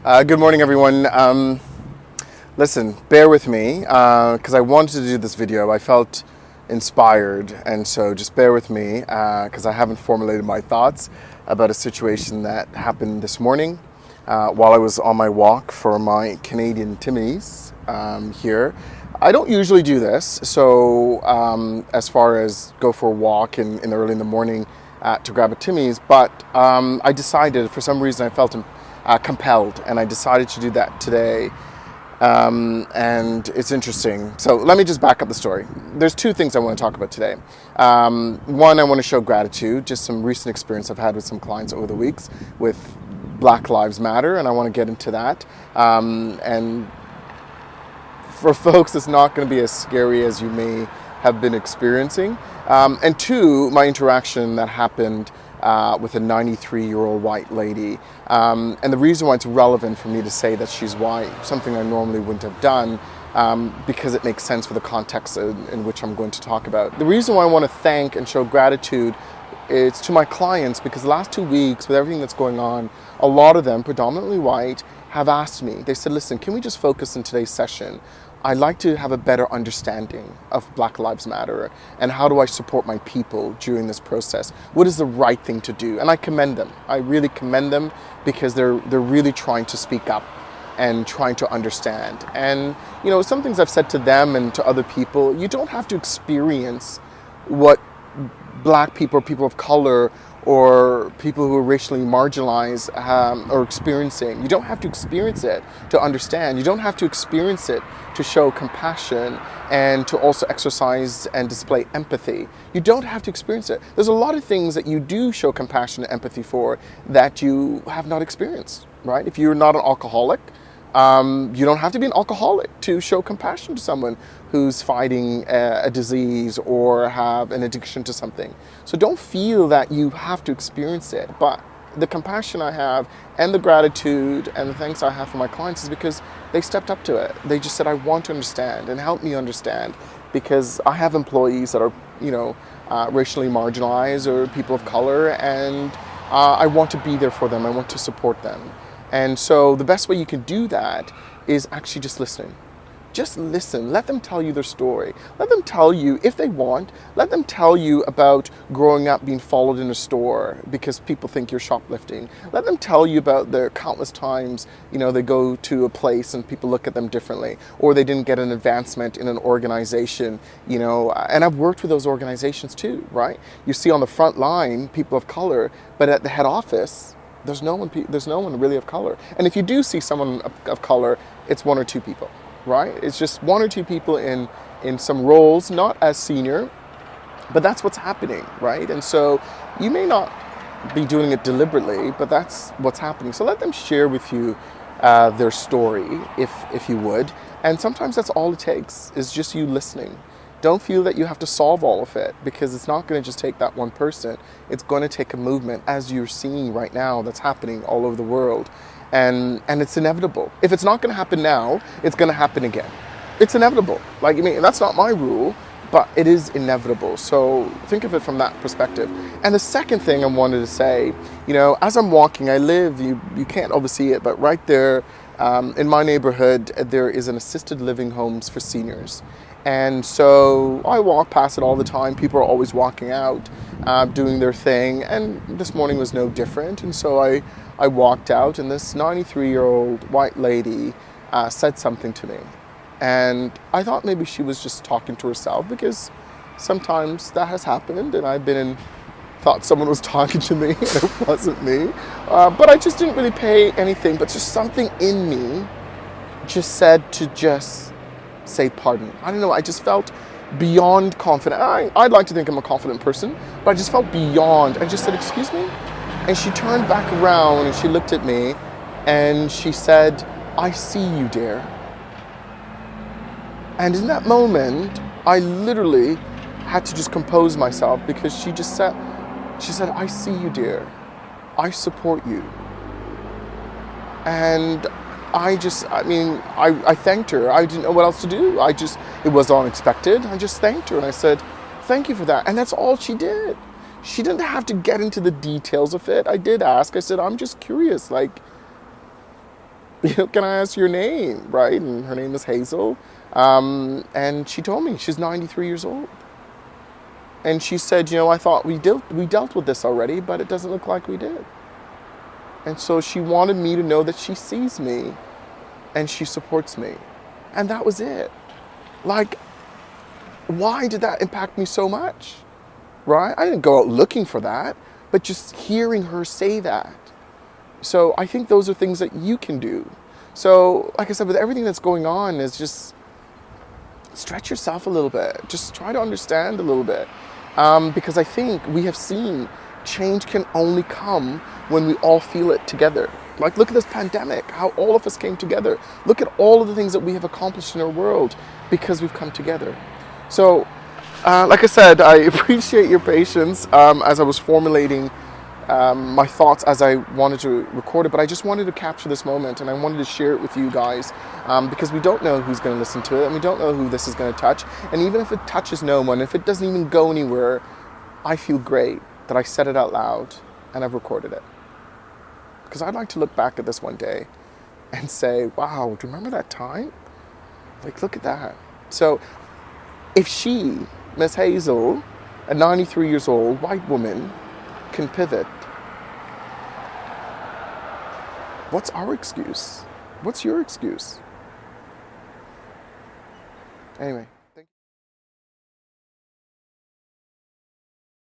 Good morning, everyone. Listen, bear with me because I wanted to do this video. I felt inspired, and so just bear with me because I haven't formulated my thoughts about a situation that happened this morning while I was on my walk for my Canadian Timmies here. I don't usually do this, so as far as go for a walk in early in the morning to grab a Timmy's, but I decided for some reason I felt compelled, and I decided to do that today. And it's interesting. So let me just back up the story. There's two things I want to talk about today. One, I want to show gratitude, just some recent experience I've had with some clients over the weeks with Black Lives Matter, and I want to get into that. And for folks, it's not going to be as scary as you may have been experiencing. And two, my interaction that happened with a 93-year-old white lady. And the reason why it's relevant for me to say that she's white, something I normally wouldn't have done, because it makes sense for the context in which I'm going to talk about. The reason why I want to thank and show gratitude is to my clients, because the last 2 weeks, with everything that's going on, a lot of them, predominantly white, have asked me, they said, listen, can we just focus in today's session? I'd like to have a better understanding of Black Lives Matter and how do I support my people during this process? What is the right thing to do? And I commend them. I really commend them because they're really trying to speak up and trying to understand. And, you know, some things I've said to them and to other people, you don't have to experience what Black people or people of color or people who are racially marginalized are experiencing. You don't have to experience it to understand. You don't have to experience it to show compassion and to also exercise and display empathy. You don't have to experience it. There's a lot of things that you do show compassion and empathy for that you have not experienced, right? If you're not an alcoholic, you don't have to be an alcoholic to show compassion to someone who's fighting a disease or have an addiction to something. So don't feel that you have to experience it. But the compassion I have and the gratitude and the thanks I have for my clients is because they stepped up to it. They just said, I want to understand and help me understand, because I have employees that are, racially marginalized or people of color, and I want to be there for them. I want to support them. And so the best way you can do that is actually just listening. Just listen. Let them tell you their story. Let them tell you, if they want, let them tell you about growing up being followed in a store because people think you're shoplifting. Let them tell you about the countless times, they go to a place and people look at them differently, or they didn't get an advancement in an organization, and I've worked with those organizations too, right? You see on the front line, people of color, but at the head office, there's no one really of color. And if you do see someone of color, it's one or two people, right? It's just one or two people in some roles, not as senior, but that's what's happening, right? And so you may not be doing it deliberately, but that's what's happening. So let them share with you their story, if you would. And sometimes that's all it takes, is just you listening. Don't feel that you have to solve all of it, because it's not going to just take that one person. It's going to take a movement, as you're seeing right now, that's happening all over the world. And it's inevitable. If it's not going to happen now, it's going to happen again. It's inevitable. That's not my rule, but it is inevitable. So think of it from that perspective. And the second thing I wanted to say, as I'm walking, I live, you can't oversee it, but right there in my neighborhood, there is an assisted living homes for seniors. And so I walk past it all the time. People are always walking out, doing their thing. And this morning was no different. And so I walked out, and this 93-year-old white lady said something to me. And I thought maybe she was just talking to herself, because sometimes that has happened. And thought someone was talking to me, and it wasn't me. But I just didn't really pay anything. But just something in me just said to just say pardon. I don't know, I just felt beyond confident. I'd like to think I'm a confident person, but I just felt beyond. I just said, excuse me? And she turned back around and she looked at me and she said, I see you, dear. And in that moment, I literally had to just compose myself, because she said, I see you, dear. I support you. And I thanked her. I didn't know what else to do. It was unexpected. I just thanked her and I said, thank you for that. And that's all she did. She didn't have to get into the details of it. I did ask. I said, I'm just curious. can I ask your name, right? And her name is Hazel. And she told me she's 93 years old. And she said, I thought we dealt with this already, but it doesn't look like we did. And so she wanted me to know that she sees me and she supports me. And that was it. Like, why did that impact me so much? Right? I didn't go out looking for that, but just hearing her say that. So I think those are things that you can do. So, like I said, with everything that's going on, is just stretch yourself a little bit. Just try to understand a little bit. Because I think we have seen change can only come when we all feel it together. Like, look at this pandemic, how all of us came together. Look at all of the things that we have accomplished in our world because we've come together. So, like I said, I appreciate your patience as I was formulating my thoughts as I wanted to record it, but I just wanted to capture this moment and I wanted to share it with you guys because we don't know who's going to listen to it and we don't know who this is going to touch. And even if it touches no one, if it doesn't even go anywhere, I feel great that I said it out loud and I've recorded it. Because I'd like to look back at this one day and say, wow, do you remember that time? Like, look at that. So if she, Miss Hazel, a 93 years old white woman, can pivot, what's our excuse? What's your excuse? Anyway.